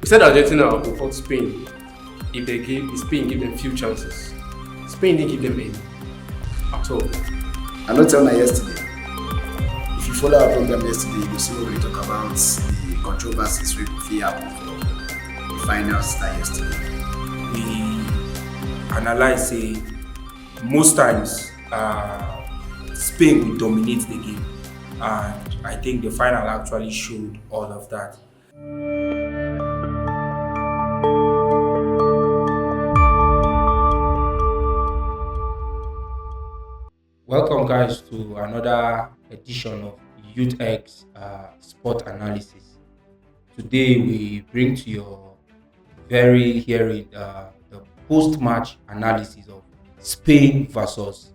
We said Argentina will fought Spain if Spain give them few chances. Spain didn't give them any at all. I not tell na yesterday. If you follow our program yesterday, you go see when we talk about the controversies wey fit happen for the finals start yesterday. We analyze say most times Spain will dominate the game, and I think the final actually showed all of that. Welcome, guys, to another edition of YouthX Sport Analysis. Today, we bring to your very hearing the post-match analysis of Spain versus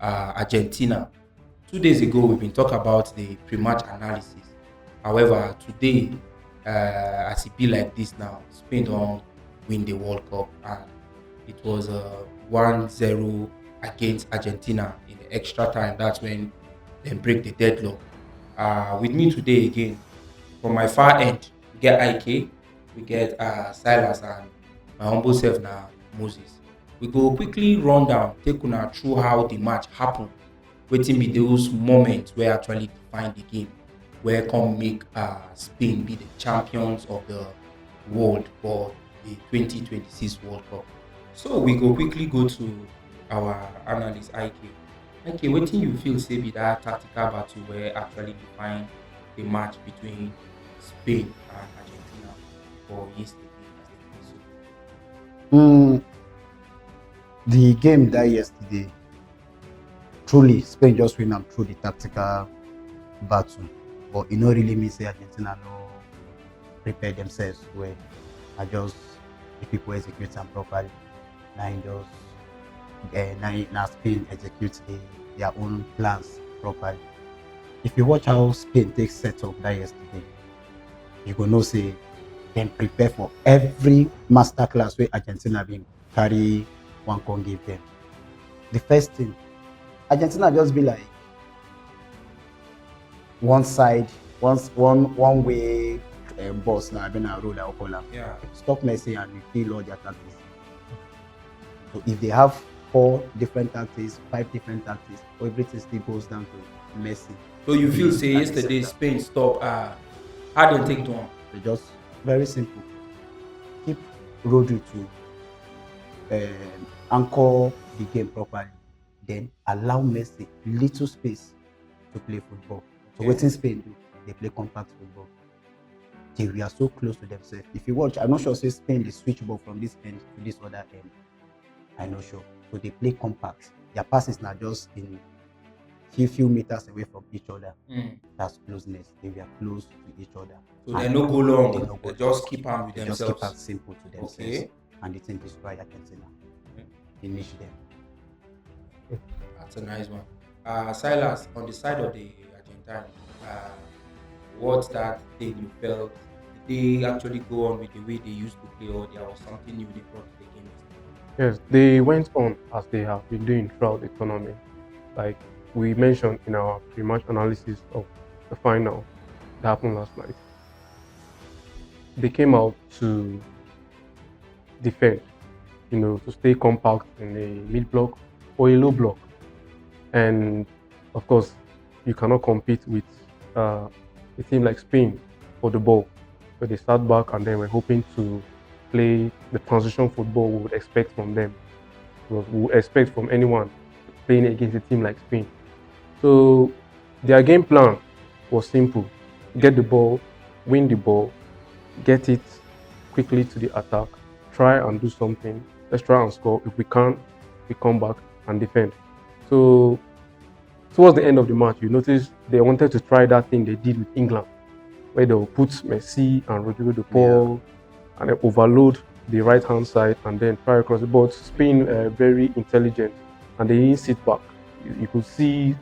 Argentina. 2 days ago, we've been talking about the pre-match analysis. However, today, as it be like this now, Spain don't win the World Cup, and it was 1-0 against Argentina in the extra time. That's when they break the deadlock. With me today again, from my far end, we get IK, we get Silas, and my humble self now, Moses. We go quickly run down, take una through how the match happened, waiting be those moments where actually define the game, where come make Spain be the champions of the world for the 2026 World Cup. So we go quickly go to our analyst IK. IK, what do you feel say be that tactical battle where actually define the match between Spain and Argentina for yesterday as they Mm, the game that yesterday, truly Spain just win am through the tactical battle, but it no really mean say Argentina no prepare themselves well. I just the people execute am properly. Now just now Spain execute their own plans properly. If you watch how Spain takes set up that yesterday, you go know say them prepare for every masterclass where Argentina been carry one can give them. The first thing, Argentina just be like one side, one way boss now been a roll out column. Yeah. Stop Messi and we feel all their tactics. So if they have 4 different tactics, 5 different tactics, everything still goes down to Messi. So you feel say And yesterday center. Spain stop how they take to one? They just very simple. Keep Rodri to anchor the game properly. Then allow Messi little space to play football. So what in Spain do? They play compact football. We are so close to themselves. If you watch, I'm not sure say Spain they switch ball from this end to this other end. I'm not sure. So they play compact. Their passes now just in few meters away from each other. That's closeness. They were close to each other. So they no go long. They no go They just keep on with They just themselves. keep it simple to themselves. Okay. And the team destroy Argentina. Finish them. That's a nice one. Silas, on the side of the Argentine, what's that thing you felt? Did they actually go on with the way they used to play, or there was something new they brought to the game? Yes, they went on as they have been doing throughout the tournament. Like we mentioned in our pre-match analysis of the final that happened last night. They came out to defend, to stay compact in the mid block or a low block. And of course, you cannot compete with a team like Spain for the ball. So they start back and then we're hoping to play the transition football we would expect from them. We would expect from anyone playing against a team like Spain. So their game plan was simple: get the ball, win the ball, get it quickly to the attack, try and do something. Let's try and score. If we can't, we come back and defend. So towards the end of the match, you notice they wanted to try that thing they did with England, where they'll put Messi and Rodrigo de Paul and then overload the right hand side and then try across the board. Spain very intelligent and they didn't sit back. You could see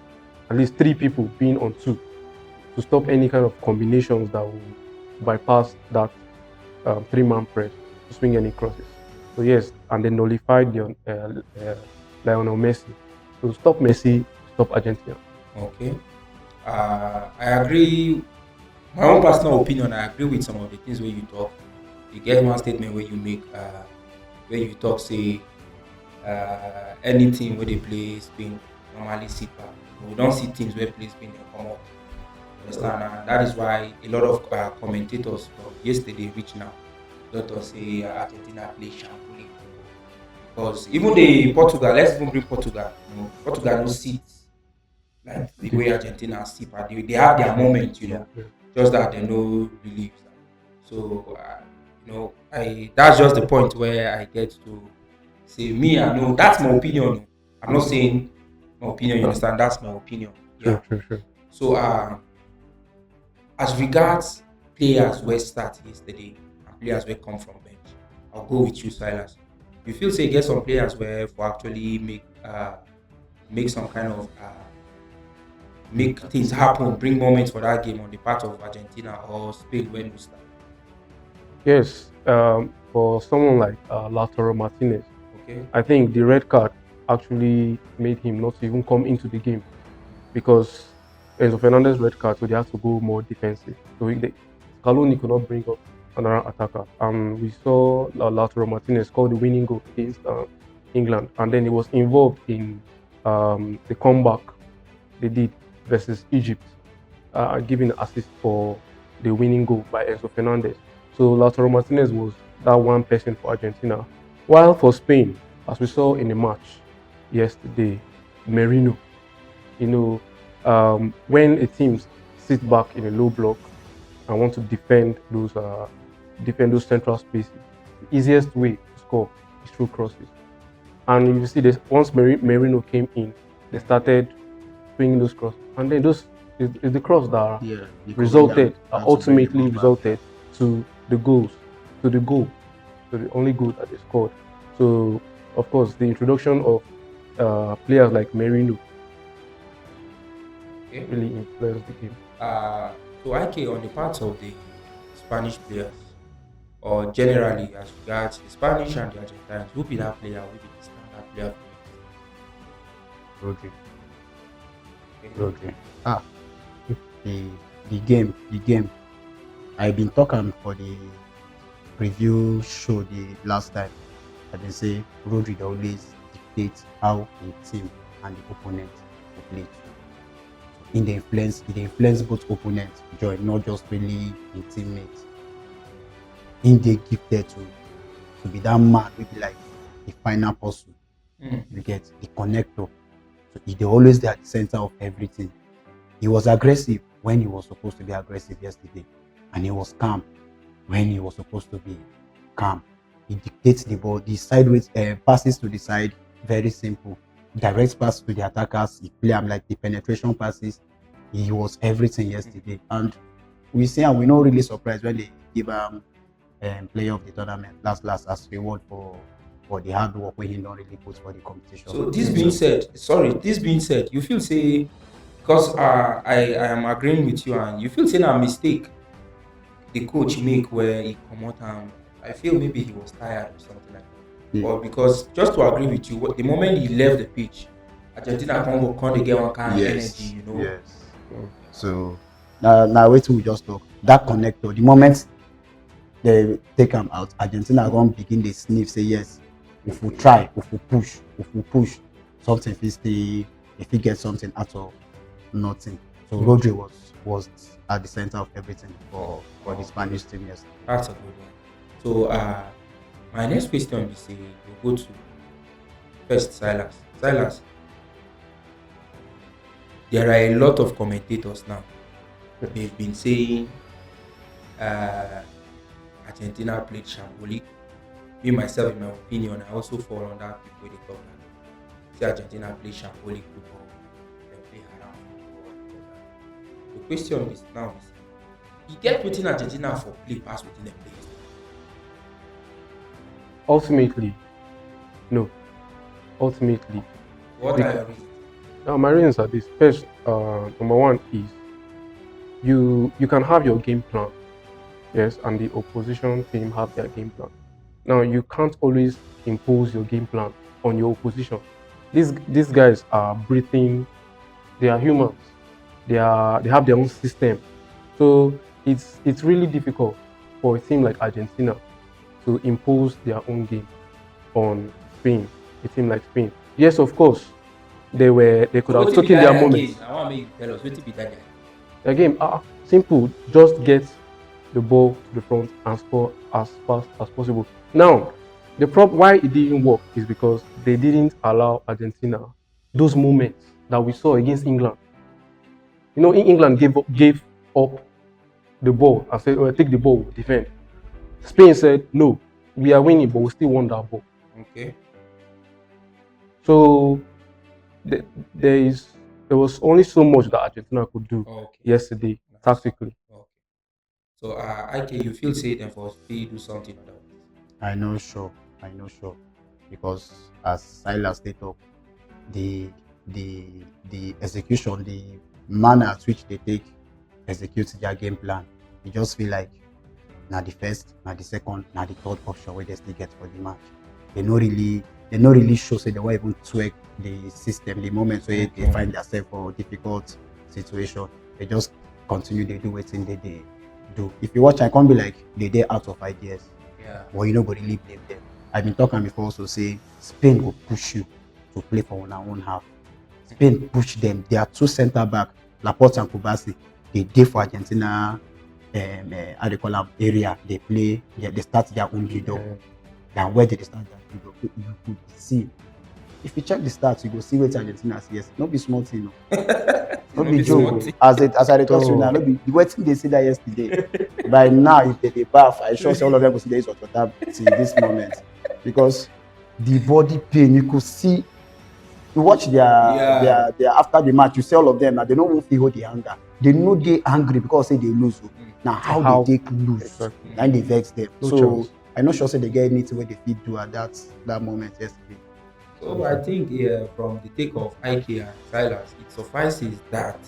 at least 3 people being on 2 to stop any kind of combinations that will bypass that 3-man press to swing any crosses. So yes, and they nullified Lionel Messi. So stop Messi, stop Argentina. Okay. I agree. My own personal opinion, I agree with some of the things where you talk. you get one statement where you make where you talk say anything where they play Spain normally sit back. We don't see teams where play Spain they come out. Understand? And that is why a lot of commentators from yesterday reach now. Let us say Argentina play shambolic football because even the Portugal, let's even bring Portugal. Portugal no sit like the way Argentina sit, but they have their moment, just that they no believe. So I that's just the point where I get to say me. I know that's my opinion. I'm not saying my opinion. You understand? That's my opinion. Yeah. Sure. So as regards players where start yesterday and players where come from bench, I'll go with you, Silas. You feel say get some players where for actually make some kind of make things happen, bring moments for that game on the part of Argentina or Spain when we start. Yes, for someone like Lautaro Martinez, Okay. I think the red card actually made him not to even come into the game because Enzo Fernandez red card, so they have to go more defensive. So Scaloni could not bring up another attacker. We saw Lautaro Martinez score the winning goal against England, and then he was involved in the comeback they did versus Egypt, giving assist for the winning goal by Enzo Fernandez. So Lautaro Martinez was that one person for Argentina. While for Spain, as we saw in the match yesterday, Merino, when a team sits back in a low block and want to defend those central spaces, the easiest way to score is through crosses. And you see this once Merino came in, they started swinging those crosses, and then those is the cross that ultimately resulted to the goals, to the goal, to the only goal that they scored. So of course the introduction of players like Merino really influenced the game. So IK on the part of the Spanish players, or generally as regards the Spanish and the Argentines, who be that player, who be the standard player for Rodri. you? Rodri. The game. I've been talking for the preview show the last time. I been say Rodri always dictates how the team and the opponent will play. In the influence both opponents, join, not just really in teammates. In they gifted to be that man, maybe like the final person. You get the connector. So they always there at the center of everything. He was aggressive when he was supposed to be aggressive yesterday, and he was calm when he was supposed to be calm. He dictates the ball, the sideways passes to the side, very simple. Direct pass to the attackers, he play like the penetration passes. He was everything yesterday, and we see and we're not really surprised when they give player of the tournament last as reward for the hard work he don't really put for the competition. So this being said, you feel say because I am agreeing with you, and you feel say a mistake the coach make where he come out and I feel maybe he was tired or something like that. Yeah. Or because just to agree with you, the moment he left the pitch, Argentina can't get one kind of energy, Yes. So now wait till we just talk. That connector, the moment they take him out, Argentina are going to begin the sniff, say yes. If we try, if we push, something if he gets something out of nothing. So Rodri was at the center of everything for the Spanish team yesterday. That's a good one. So my next question is say we go to first Silas. Silas, there are a lot of commentators now. They've been saying Argentina played shambolic. Me myself, in my opinion, I also fall on that people they talk that say Argentina play shambolic football, they play around football and all that. The question is now is he get within Argentina for play pass within the players. Ultimately, no. Ultimately, What are your reasons? now my reasons are this. First, number one is you can have your game plan, yes, and the opposition team have their game plan. Now you can't always impose your game plan on your opposition. These guys are breathing. They are humans. They have their own system. So it's really difficult for a team like Argentina to impose their own game on Spain, a team like Spain. Yes, of course, they could So have wetin be taken their that moments. again? I want make you tell us wetin be that again. The game, simple, just get the ball to the front and score as fast as possible. Now, the problem why it didn't work is because they didn't allow Argentina those moments that we saw against England. You know, in England gave up the ball and said, "Oh, take the ball, defend." Spain said, "No, we are winning, but we still want that ball." Okay. So the, there is there was only so much that Argentina could do Okay. yesterday tactically. Okay. So IK, you feel say them for speed do something about this. I know sure. I know sure. Because as Silas they talk, the the execution, the manner at which they take execute their game plan, you just feel like now the first, now the second, now the third option where they still get for the match. They not really show say they won't even tweak the system the moment where they find themselves for difficult situation. They just continue they do what they do. If you watch, I can't be like they're out of ideas. Yeah. But you know go really blame them. I've been talking before also say Spain will push you to play for one own half. Spain push them. They are two centre back, Laporte and Kubasi. They did for Argentina how they call them area. They play, they start their own build up. Then where did they start their build up? You could see. If you check the stats, you go see what Argentina yes. Not be small thing. No be joke. As I talk to you now, no be the way they say that yesterday. By now, if they bath, I sure say all of them will see this or that till this moment. Because the body pain, you could see. You watch their after the match, you see all of them now. They don't feel the anger. They know they angry because say they lose. Now how they take lose, Exactly. and they vex them. No So chance. I not sure say they get anything where they fit do at that moment yesterday. So I think from the take of IK and Silas, it suffices that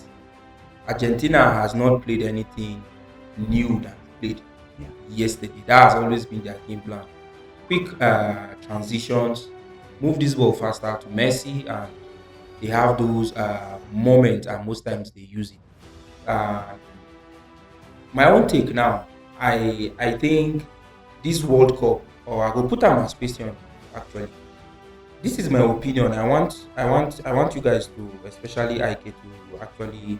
Argentina has not played anything new that they played yesterday. That has always been their game plan. Quick transitions, move this ball faster to Messi, and they have those moments, and most times they use it. My own take now, I think this World Cup, or I go put am as question actually. This is my opinion. I want you guys to, especially IK, to actually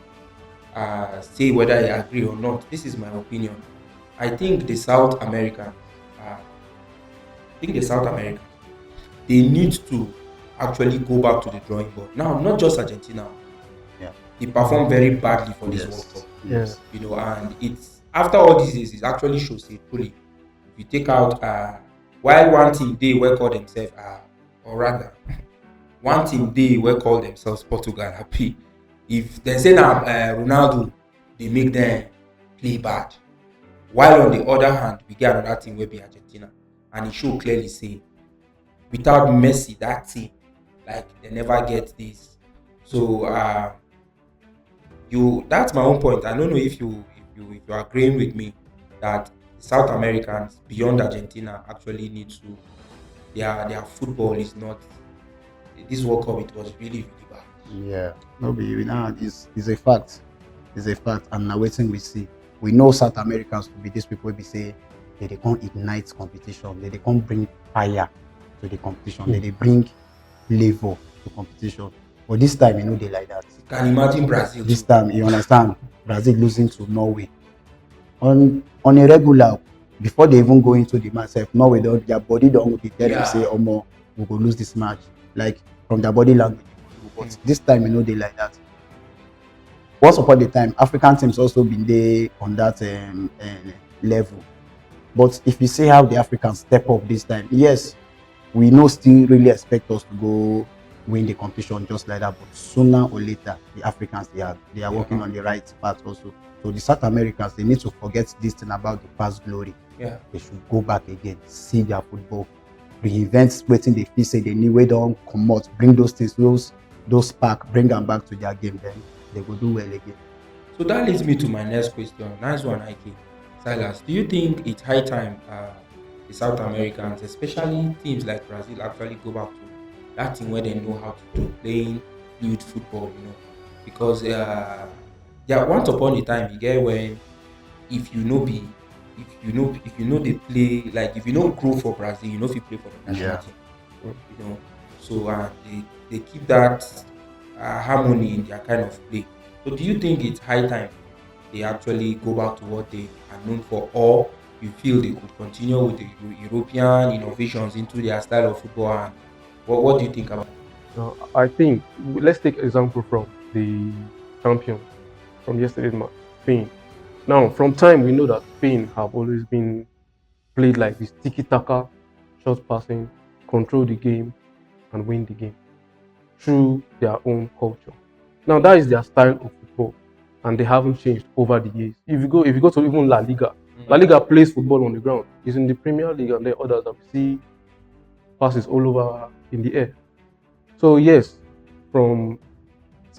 say whether I agree or not. This is my opinion. I think the South Americans, they need to actually go back to the drawing board. Now, not just Argentina. Yeah. They performed very badly for this World Cup. Yes. You know, and it's after all these years, it actually shows it truly. If you take out while one team they will call themselves or rather one team they will call themselves Portugal happy. If they say now Ronaldo, they make them play bad. While on the other hand, we get another team will be Argentina, and it should clearly say without Messi, that team, like they never get this. So that's my own point. I don't know if you're agreeing with me that South Americans beyond Argentina actually need to their football is not this World Cup, it was really bad. Yeah, no, be now is a fact. It's a fact, and now waiting we see. We know South Americans to be these people we say they can't ignite competition, they can't bring fire to the competition, they bring flavor to competition. But this time, you know, they like that. You can imagine Brazil. This time, you understand, Brazil losing to Norway on a regular before they even go into the match. Norway don't their body don't be there to say, "Oh, more we go lose this match." Like from their body language, but this time, you know, they like that. Once upon a time, African teams also been there on that level. But if you see how the Africans step up this time, yes, we know still really expect us to go win the competition just like that. But sooner or later, the Africans they are working on the right path also. So the South Americans, they need to forget this thing about the past glory. Yeah. They should go back again, see their football, reinvent waiting they feel say they need way don't come out, bring those things, those spark, bring them back to their game, then they will do well again. So that leads me to my next question. Nice one, IK. Silas, do you think it's high time the South Americans, especially teams like Brazil, actually go back to that thing where they know how to do playing fluid football, you know? Because once upon a time, you get when if you know be if you know they play, like if you know grow for Brazil, you know if you play for the national Yeah. team, you know. So they keep that harmony in their kind of play. So do you think it's high time they actually go back to what they are known for, or you feel they could continue with the European innovations into their style of football? And what do you think about? I think let's take example from the champions from yesterday's match, Spain. Now, from time we know that Spain have always been played like this tiki-taka, short passing, control the game, and win the game through their own culture. Now that is their style of football, and they haven't changed over the years. If you go to even La Liga, La Liga plays football on the ground. It's in the Premier League and the others that we see passes all over in the air. So yes, from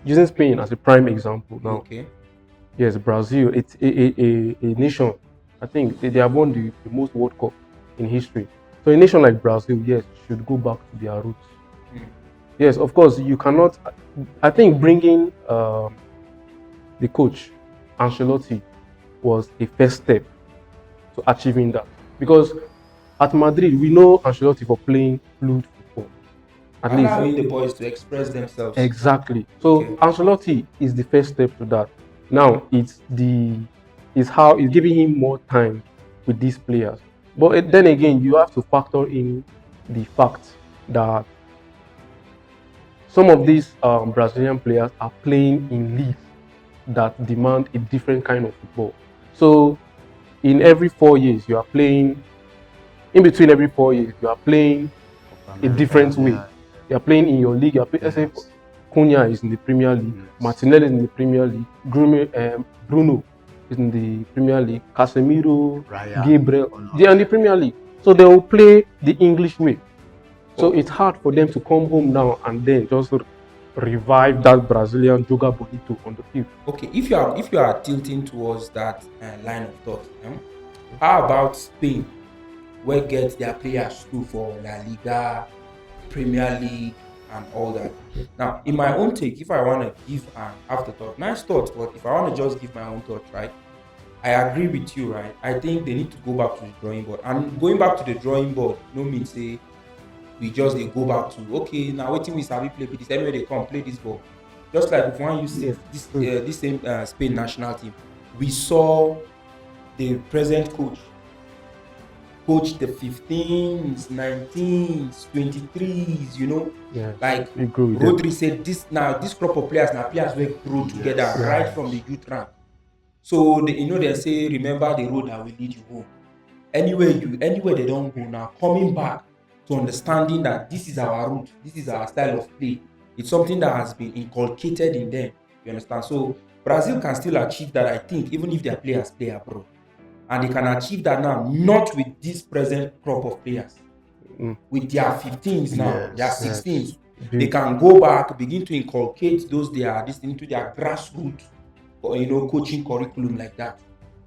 using Spain as a prime example now. Okay. Yes, Brazil, it's a nation. I think they have won the most World Cup in history. So a nation like Brazil, yes, should go back to their roots. Yes, of course, you cannot. I think bringing the coach, Ancelotti, was a first step to achieving that. Because at Madrid, we know Ancelotti for playing fluid football. At least Allowing the boys to express themselves. exactly. So Okay. Ancelotti is the first step to that. Now it's giving him more time with these players. But then again, you have to factor in the fact that some of these Brazilian players are playing in leagues that demand a different kind of football. So in every 4 years, you are playing. In between every 4 years, you are playing a different way. Yeah. You are playing in your league. Let's say Yes. Cunha is in the Premier League, Yes. Martinelli is in the Premier League, Bruno is in the Premier League, Casemiro, Raya. Gabriel, Oh, no. they are in the Premier League. So they will play the English way. So it's hard for them to come home now and then just revive that Brazilian joga bonito on the field. Okay, if you are tilting towards that line of thought, how about Spain, where get their players too for La Liga, Premier League, and all that? Now, in my own take, if I want to give an afterthought, nice thought, but if I want to just give my own thought, right? I agree with you, right? I think they need to go back to the drawing board. And going back to the drawing board, no mean say we just they go back to okay now waiting we sabi play this anyway they come play this ball. Just like if one you see this same Spain national team, we saw the present coach the 15s, 19s, 23s, you know, Yes, like I agree with that. Rodri said this crop of players now players will grow together Yes. right from the youth rank. So they say remember the road that will lead you home. Anywhere they don't go now, coming back to understanding that this is our route, this is our style of play. It's something that has been inculcated in them. You understand? So Brazil can still achieve that, I think, even if their players play abroad. And they can achieve that now, not with this present crop of players. With their 15s now, their Yes. 16s. Yes. They can go back, begin to inculcate this into their grassroots, coaching curriculum like that.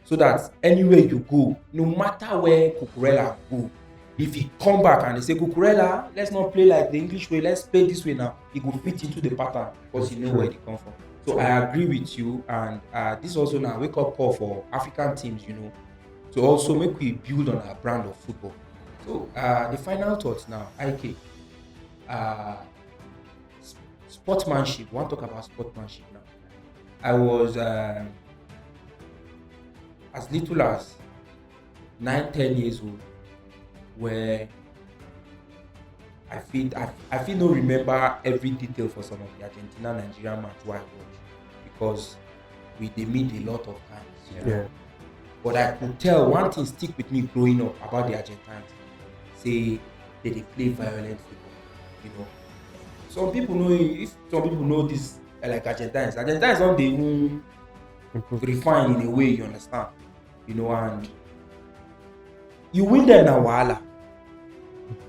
So that anywhere you go, no matter where Cucurella go, if he come back and they say, Cucurella, let's not play like the English way, let's play this way now, he will fit into the pattern because you know where they come from. So I agree with you, and this also now wake up call for African teams, to also make we build on our brand of football. So the final thoughts now, IK, sportsmanship. We want to talk about sportsmanship now. I was as little as 9, 10 years old, where I feel no remember every detail for some of the Argentina Nigeria match where I watched because they meet a lot of times. Yeah. But I could tell one thing stick with me growing up about the Argentines. Say they play violent football. Some people know this like Argentines. Argentines don't they refine in a way, you understand. And you win them na wahala.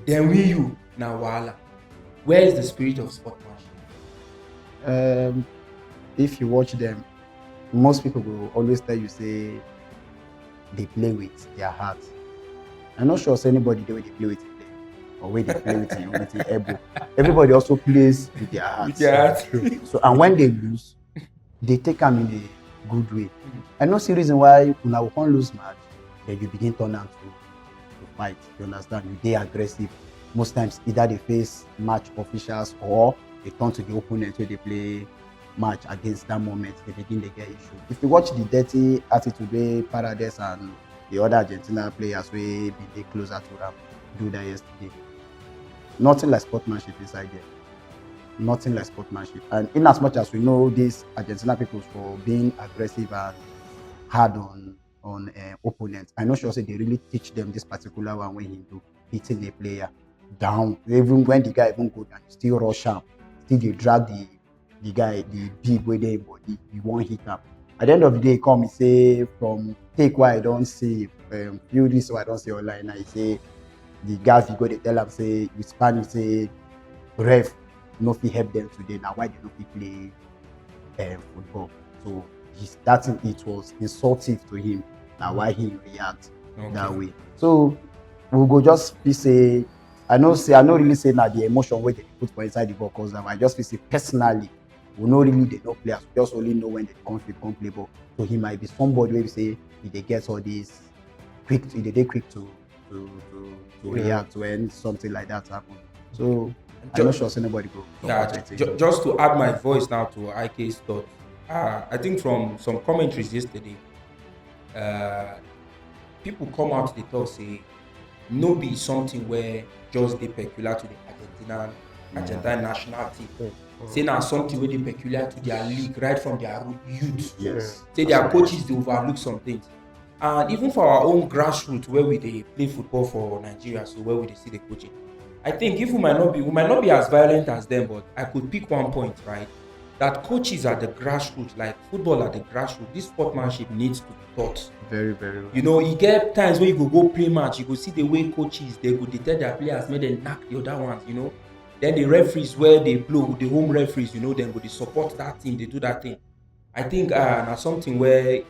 Then win you na wahala. Where is the spirit of sportsmanship? If you watch them, most people will always tell you say they play with their heart. I'm not sure say anybody the way they play with it or way they play with the elbow. Everybody also plays with their heart. So and when they lose, they take them in a good way. I no see reason why una will lose match. then you begin turn am to fight. You understand? You dey aggressive. Most times either they face match officials or they turn to the opponent wey dey play match against that moment. They begin dey get issue. If you watch the dirty attitude wey Paredes and the other Argentina players wey been dey closer to am do that yesterday, nothing like sportsmanship inside there. Nothing like sportsmanship. And in as much as we know these Argentina people for being aggressive and hard on opponents, I know sure say they really teach them this particular one when he do beating the player down. Even when the guy even go down, you still rush him, still they drag the guy, the big way there body, you won't hit him. At the end of the day, come and say from take why I don't see few this why I don't see online. I say the guys you go they tell them say you Spanish say ref no fit help them today. Now why they no fit play football? So that thing, it was insultive to him. Now why he react that way? So we go just feel say I know really say now the emotion where they put for inside the ball cause I just feel say personally we know really they no players. We just only know when they come play ball. So he might be somebody where we say if they get all this quick, if they quick to react when something like that happens. So I'm not sure anybody go. Just to add my voice now to IK's thoughts. I think from some commentaries yesterday, people come out they talk say no be something where just they peculiar to the Argentine national team. Say now something where they peculiar to their league right from their youth. Yes. Say their coaches they overlook some things. And even for our own grassroots where we they play football for Nigeria, so where we they see the coaching. I think if we might not be as violent as them, but I could pick one point, right? That coaches at the grassroots, like football at the grassroots, this sportsmanship needs to be taught. Very, very well. You know, you get times when you go play match, you go see the way coaches, they go tell their players, make them knock the other ones, you know. Then the referees where they blow, the home referees, you know, then go they support that team, they do that thing. I think that's something where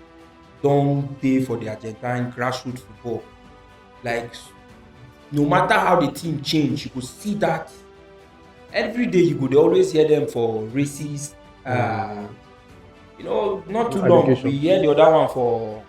don't pay for the Argentine grassroots football. Like, no matter how the team change, you could see that every day you could always hear them for races. You know, not too long we hear the other one for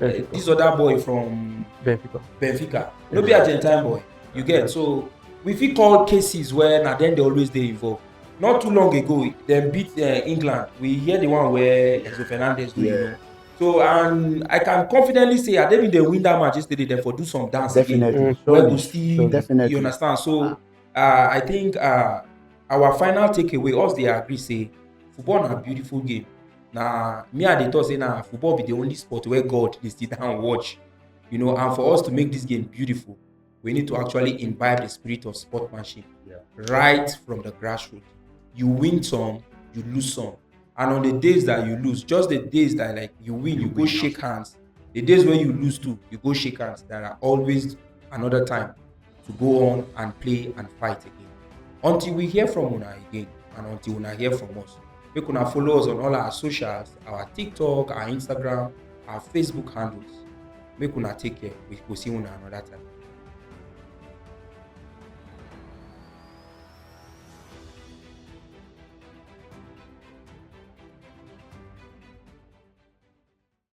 this other boy from Benfica. No be Argentine boy. You get so we feel call cases where now then they always they involved. Not too long ago, they beat England. We hear the one where Enzo Fernandez do. You know? So and I can confidently say I didn't even win that match yesterday. Then for do some dance again. Where we still you understand. So I think our final takeaway, us they agree say football is a beautiful game. Now me and they thought say now football be the only sport where God they sit down and watch. You know, and for us to make this game beautiful, we need to actually imbibe the spirit of sportsmanship right from the grassroots. You win some, you lose some. And on the days that you lose, just the days that like you win, you go shake hands. The days when you lose too, you go shake hands. There are always another time to go on and play and fight again. Until we hear from Una again, and until Una hear from us. Make Una follow us on all our socials, our TikTok, our Instagram, our Facebook handles. Make Una take care. We will see Una another time.